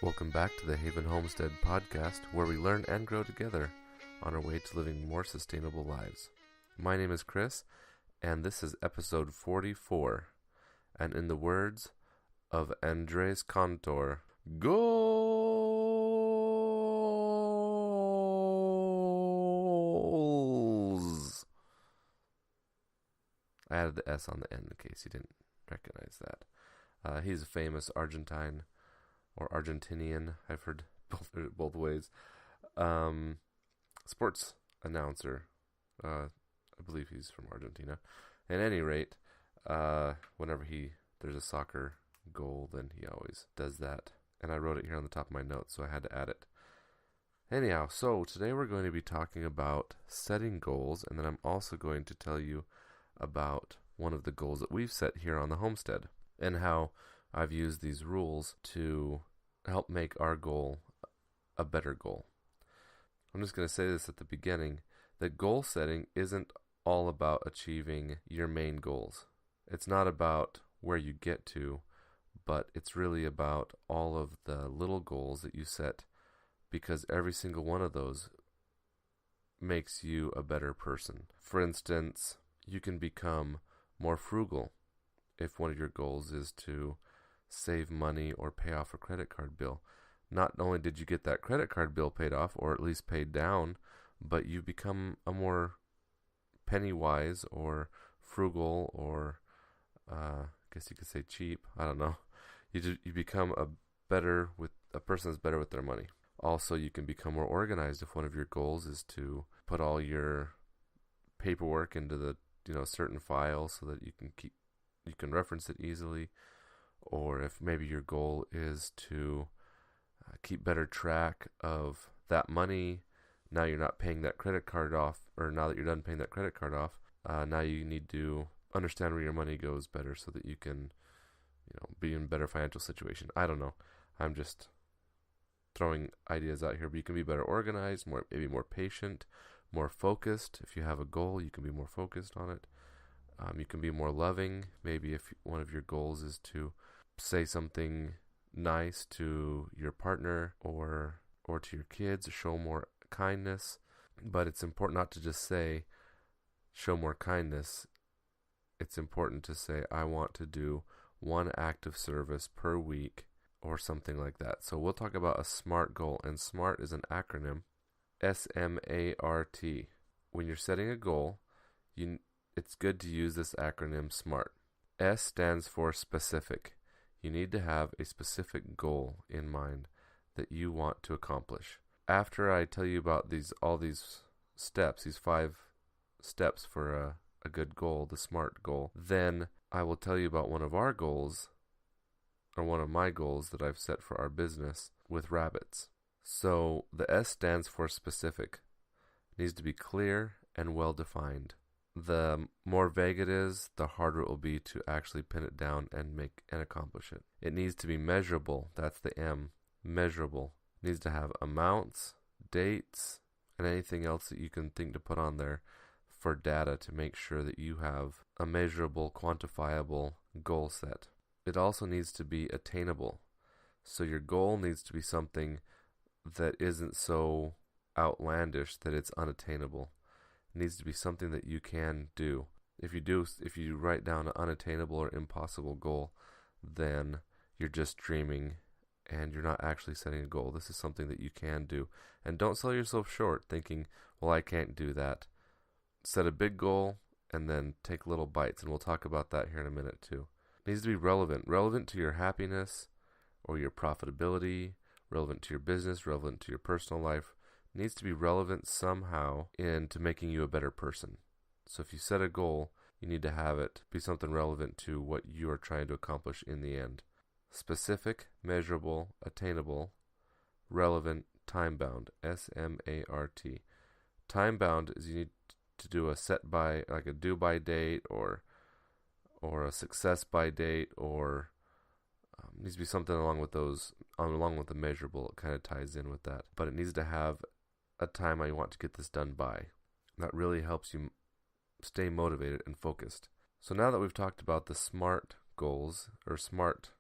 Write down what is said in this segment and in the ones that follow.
Welcome back to the Haven Homestead podcast, where we learn and grow together on our way to living more sustainable lives. My name is Chris, and this is episode 44. And in the words of Andres Cantor, goals! I added the S on the end in case you didn't recognize that. He's a famous Argentine or Argentinian, I've heard both ways, sports announcer. I believe he's from Argentina. At any rate, whenever there's a soccer goal, then he always does that. And I wrote it here on the top of my notes, so I had to add it. Anyhow, so today we're going to be talking about setting goals, and then I'm also going to tell you about one of the goals that we've set here on the homestead, and how I've used these rules to help make our goal a better goal. I'm just going to say this at the beginning, that goal setting isn't all about achieving your main goals. It's not about where you get to, but it's really about all of the little goals that you set, because every single one of those makes you a better person. For instance, you can become more frugal if one of your goals is to save money or pay off a credit card bill. Not only did you get that credit card bill paid off, or at least paid down, but you become a more penny wise or frugal, or I guess you could say cheap. I don't know. You become a person that's better with their money. Also, you can become more organized if one of your goals is to put all your paperwork into the certain file so that you can reference it easily. Or if maybe your goal is to keep better track of that money, now you're not paying that credit card off, or now that you're done paying that credit card off, now you need to understand where your money goes better so that you can be in a better financial situation. I don't know. I'm just throwing ideas out here, but you can be better organized, maybe more patient, more focused. If you have a goal, you can be more focused on it. You can be more loving. Maybe if one of your goals is to say something nice to your partner or to your kids, show more kindness. But it's important not to just say, show more kindness. It's important to say, I want to do one act of service per week, or something like that. So we'll talk about a SMART goal, and SMART is an acronym, S.M.A.R.T. When you're setting a goal, it's good to use this acronym SMART. S stands for specific. You need to have a specific goal in mind that you want to accomplish. After I tell you about all these steps, these 5 steps for a good goal, the SMART goal, then I will tell you about one of our goals, or one of my goals that I've set for our business with rabbits. So the S stands for specific. It needs to be clear and well defined. The more vague it is, the harder it will be to actually pin it down and accomplish it. It needs to be measurable. That's the M. Measurable. It needs to have amounts, dates, and anything else that you can think to put on there for data to make sure that you have a measurable, quantifiable goal set. It also needs to be attainable. So your goal needs to be something that isn't so outlandish that it's unattainable. It needs to be something that you can do. If you write down an unattainable or impossible goal, then you're just dreaming and you're not actually setting a goal. This is something that you can do. And don't sell yourself short thinking, well, I can't do that. Set a big goal and then take little bites, and we'll talk about that here in a minute too. It needs to be relevant to your happiness or your profitability, relevant to your business, relevant to your personal life. It needs to be relevant somehow into making you a better person. So if you set a goal, you need to have it be something relevant to what you are trying to accomplish in the end. Specific, measurable, attainable, relevant, time-bound, S-M-A-R-T. Time-bound is you need to do a set by, like a due by date, or a success by date, or needs to be something along with the measurable. It kind of ties in with that. But it needs to have a time I want to get this done by. That really helps you stay motivated and focused. So now that we've talked about the SMART goals, or SMART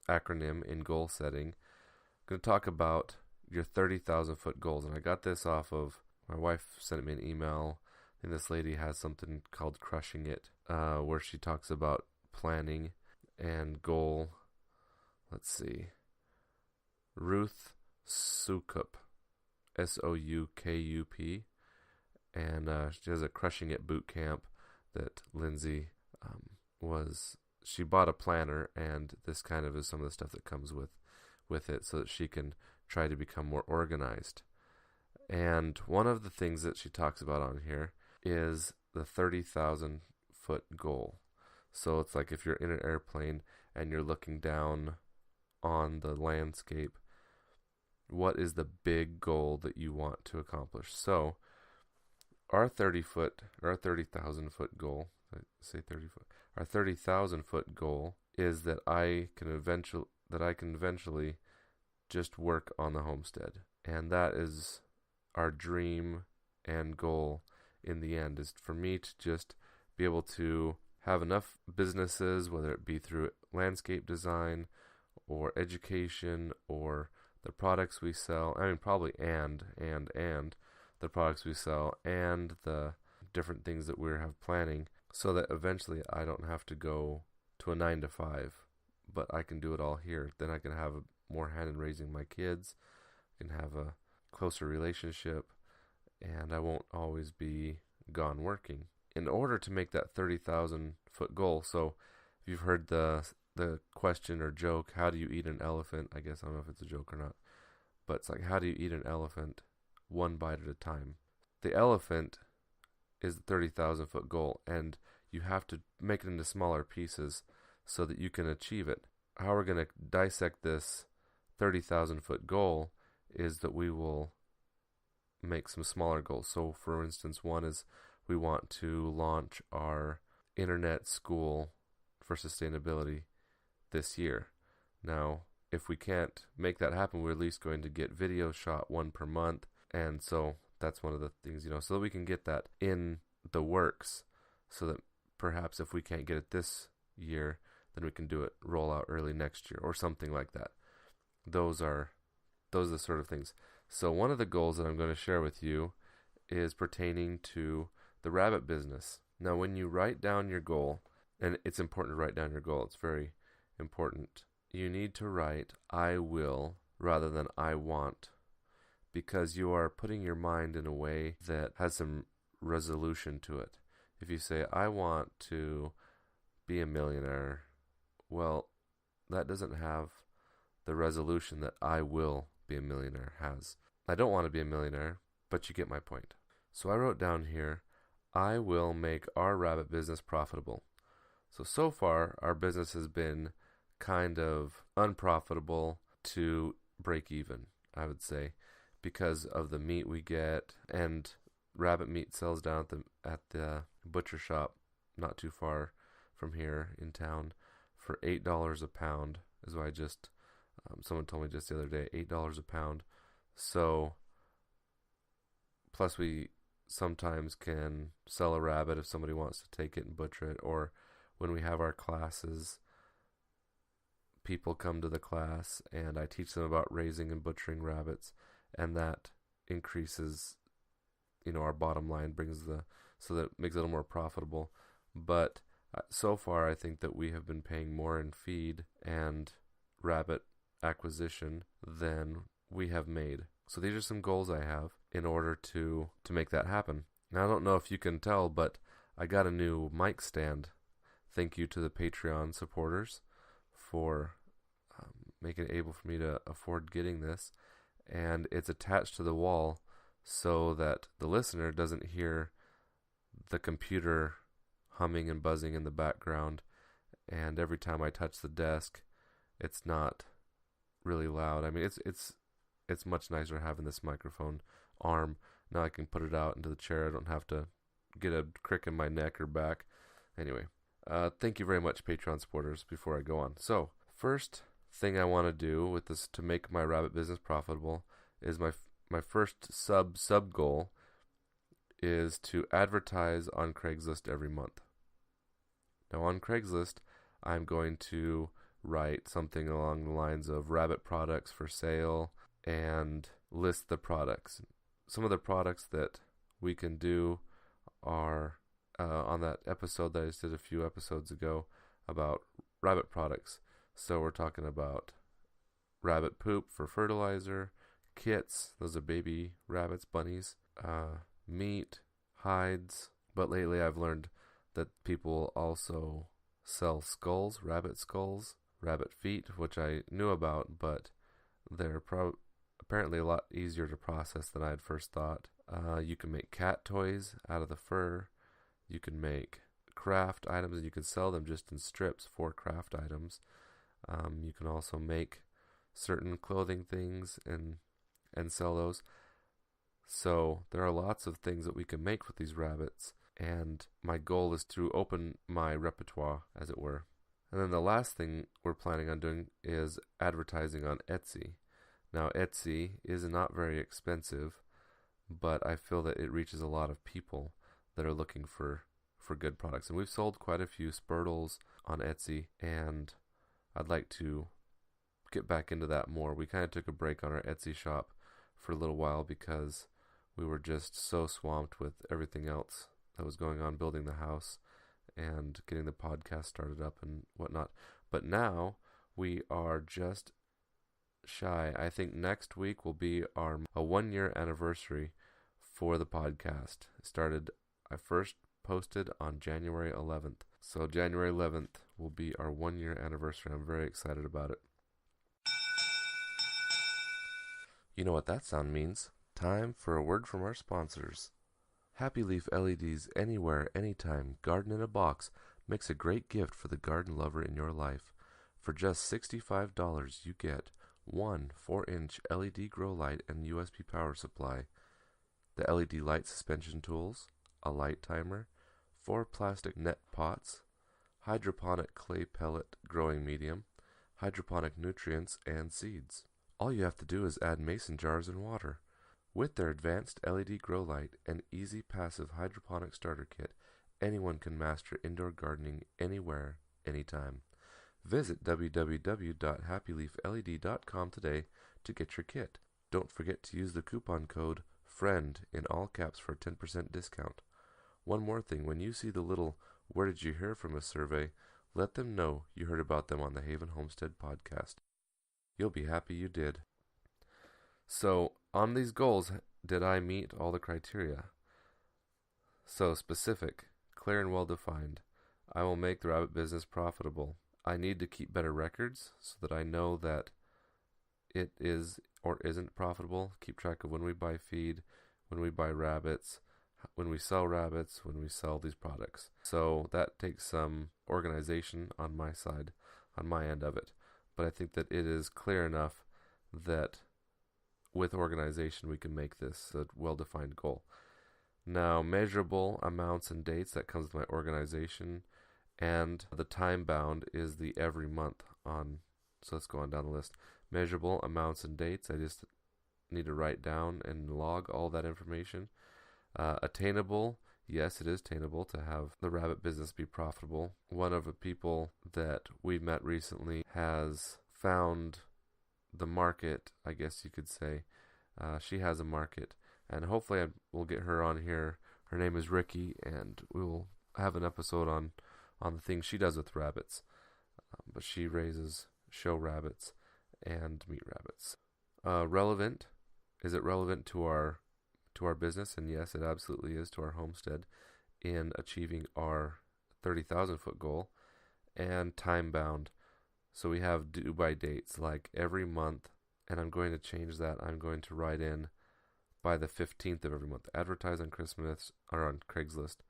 acronym in goal setting. I'm going to talk about your 30,000 foot goals. And I got this off of, my wife sent me an email, and this lady has something called Crushing It, where she talks about planning and goal. Let's see. Ruth Sukup, Soukup, and she has a Crushing It boot camp that Lindsay she bought a planner, and this kind of is some of the stuff that comes with it, so that she can try to become more organized. And one of the things that she talks about on here is the 30,000 foot goal. So it's like if you're in an airplane and you're looking down on the landscape, what is the big goal that you want to accomplish? So our 30,000 foot goal, say 30 foot, our 30,000 foot goal is that I can eventually just work on the homestead. And that is our dream and goal in the end, is for me to just be able to have enough businesses, whether it be through landscape design or education or the products we sell. I mean, probably and the products we sell and the different things that we have planning, so that eventually I don't have to go to a 9 to 5, but I can do it all here. Then I can have more hand in raising my kids, I can have a closer relationship, and I won't always be gone working. In order to make that 30,000 foot goal, so if you've heard the question or joke, how do you eat an elephant? I guess I don't know if it's a joke or not, but it's like, how do you eat an elephant? One bite at a time. The elephant is the 30,000 foot goal, and you have to make it into smaller pieces so that you can achieve it. How we're going to dissect this 30,000 foot goal is that we will make some smaller goals. So for instance, one is we want to launch our internet school for sustainability this year. Now, if we can't make that happen, we're at least going to get videos shot, one per month. And so that's one of the things, so that we can get that in the works, so that perhaps if we can't get it this year, then we can do it, roll out early next year or something like that. Those are the sort of things. So one of the goals that I'm going to share with you is pertaining to the rabbit business. Now, when you write down your goal, and it's important to write down your goal, it's very important, you need to write I will rather than I want, because you are putting your mind in a way that has some resolution to it. If you say, I want to be a millionaire, well, that doesn't have the resolution that I will be a millionaire has. I don't want to be a millionaire, but you get my point. So I wrote down here, I will make our rabbit business profitable. So far, our business has been kind of unprofitable to break even, I would say, because of the meat we get, and rabbit meat sells down at the butcher shop not too far from here in town for $8 a pound, is what I just, someone told me just the other day, $8 a pound. So, plus we sometimes can sell a rabbit if somebody wants to take it and butcher it, or when we have our classes, people come to the class and I teach them about raising and butchering rabbits, and that increases, our bottom line, so that makes it a little more profitable. But so far, I think that we have been paying more in feed and rabbit acquisition than we have made. So these are some goals I have in order to make that happen. Now, I don't know if you can tell, but I got a new mic stand. Thank you to the Patreon supporters for making it able for me to afford getting this. And it's attached to the wall so that the listener doesn't hear the computer humming and buzzing in the background. And every time I touch the desk, it's not really loud. I mean, it's much nicer having this microphone arm. Now I can put it out into the chair. I don't have to get a crick in my neck or back. Anyway, thank you very much, Patreon supporters, before I go on. So, first thing I want to do with this to make my rabbit business profitable is my first sub goal is to advertise on Craigslist every month. Now, on Craigslist, I'm going to write something along the lines of rabbit products for sale and list the products. Some of the products that we can do are on that episode that I just did a few episodes ago about rabbit products. So we're talking about rabbit poop for fertilizer, kits, those are baby rabbits, bunnies, meat, hides. But lately I've learned that people also sell skulls, rabbit feet, which I knew about, but they're apparently a lot easier to process than I had first thought. You can make cat toys out of the fur. You can make craft items, and you can sell them just in strips for craft items. You can also make certain clothing things and sell those. So there are lots of things that we can make with these rabbits, and my goal is to open my repertoire, as it were. And then the last thing we're planning on doing is advertising on Etsy. Now, Etsy is not very expensive, but I feel that it reaches a lot of people that are looking for good products. And we've sold quite a few Spurtles on Etsy, and I'd like to get back into that more. We kind of took a break on our Etsy shop for a little while because we were just so swamped with everything else that was going on, building the house and getting the podcast started up and whatnot. But now we are just shy. I think next week will be a 1-year anniversary for the podcast. I first posted on January 11th. So January 11th will be our 1-year anniversary. I'm very excited about it. You know what that sound means? Time for a word from our sponsors. Happy Leaf LEDs anywhere, anytime, garden in a box makes a great gift for the garden lover in your life. For just $65, you get one 4-inch LED grow light and USB power supply, the LED light suspension tools, a light timer, 4 plastic net pots, hydroponic clay pellet growing medium, hydroponic nutrients, and seeds. All you have to do is add mason jars and water. With their advanced LED grow light and easy passive hydroponic starter kit, anyone can master indoor gardening anywhere, anytime. Visit www.happyleafled.com today to get your kit. Don't forget to use the coupon code FRIEND in all caps for a 10% discount. One more thing, when you see the little "Where did you hear from us" survey, let them know you heard about them on the Haven Homestead podcast. You'll be happy you did. So, on these goals, did I meet all the criteria? So, specific, clear and well-defined. I will make the rabbit business profitable. I need to keep better records so that I know that it is or isn't profitable. Keep track of when we buy feed, when we buy rabbits, when we sell rabbits, when we sell these products. So that takes some organization on my side, on my end of it. But I think that it is clear enough that with organization we can make this a well-defined goal. Now, measurable amounts and dates, that comes with my organization. And the time bound is the every month on. So let's go on down the list. Measurable amounts and dates, I just need to write down and log all that information. Attainable, yes, it is attainable to have the rabbit business be profitable. One of the people that we've met recently has found the market, I guess you could say. She has a market, and hopefully we'll get her on here. Her name is Ricky, and we will have an episode on the things she does with rabbits. But she raises show rabbits and meat rabbits. Relevant. Is it relevant to our business? And yes, it absolutely is, to our homestead in achieving our 30,000 foot goal. And time bound. So we have due by dates, like every month, and I'm going to change that. I'm going to write in by the 15th of every month. Advertise on Christmas or on Craigslist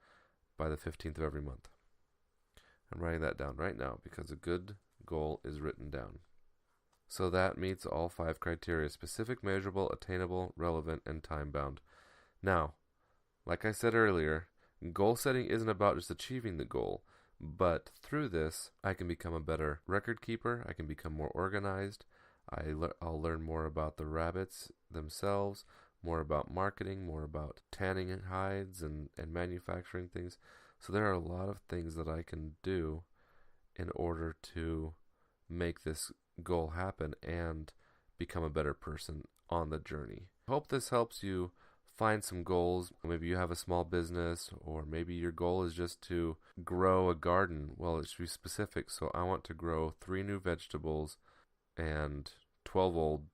by the 15th of every month. I'm writing that down right now because a good goal is written down. So that meets all 5 criteria: specific, measurable, attainable, relevant, and time bound. Now, like I said earlier, goal setting isn't about just achieving the goal, but through this, I can become a better record keeper. I can become more organized. I'll learn more about the rabbits themselves, more about marketing, more about tanning hides and manufacturing things. So there are a lot of things that I can do in order to make this goal happen and become a better person on the journey. I hope this helps you find some goals. Maybe you have a small business, or maybe your goal is just to grow a garden. Well, it should be specific. So I want to grow 3 new vegetables and 12 old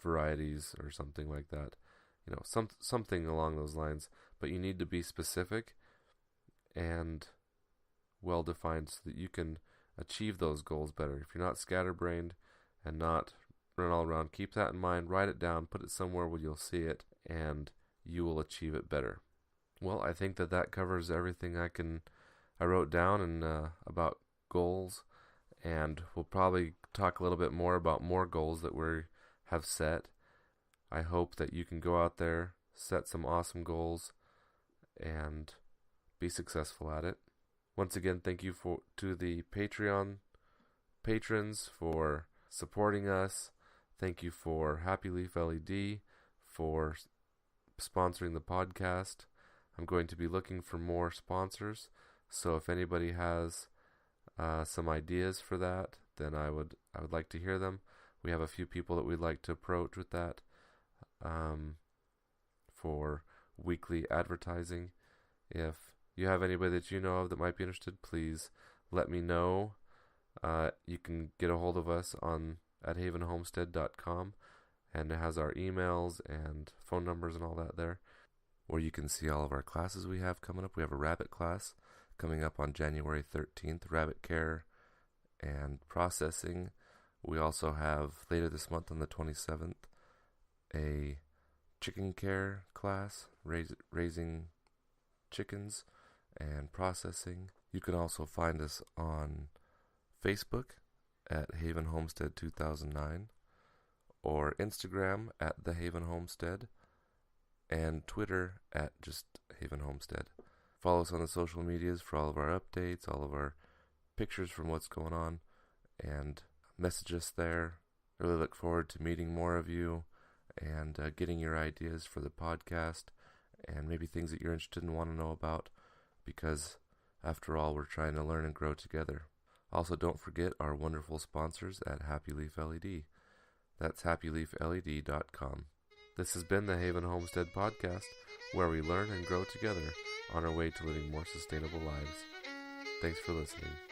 varieties or something like that. You know, something along those lines. But you need to be specific and well defined so that you can achieve those goals better. If you're not scatterbrained and not run all around, keep that in mind, write it down, put it somewhere where you'll see it, and you will achieve it better. Well, I think that covers everything I wrote down and about goals, and we'll probably talk a little bit more about more goals that we have set. I hope that you can go out there, set some awesome goals, and be successful at it. Once again, thank you to the Patreon patrons for supporting us. Thank you for Happy Leaf LED for sponsoring the podcast. I'm going to be looking for more sponsors, so if anybody has some ideas for that, then I would like to hear them. We have a few people that we'd like to approach with that for weekly advertising. If you have anybody that you know of that might be interested, please let me know. You can get a hold of us at havenhomestead.com, and it has our emails and phone numbers and all that there, where you can see all of our classes we have coming up. We have a rabbit class coming up on January 13th, rabbit care and processing. We also have later this month on the 27th a chicken care class, raising chickens and processing. You can also find us on Facebook at Haven Homestead 2009, or Instagram at The Haven Homestead, and Twitter at just Haven Homestead. Follow us on the social medias for all of our updates, all of our pictures from what's going on, and message us there. Really look forward to meeting more of you and getting your ideas for the podcast and maybe things that you're interested in and want to know about, because after all, we're trying to learn and grow together. Also, don't forget our wonderful sponsors at Happy Leaf LED. That's happyleafled.com. This has been the Haven Homestead Podcast, where we learn and grow together on our way to living more sustainable lives. Thanks for listening.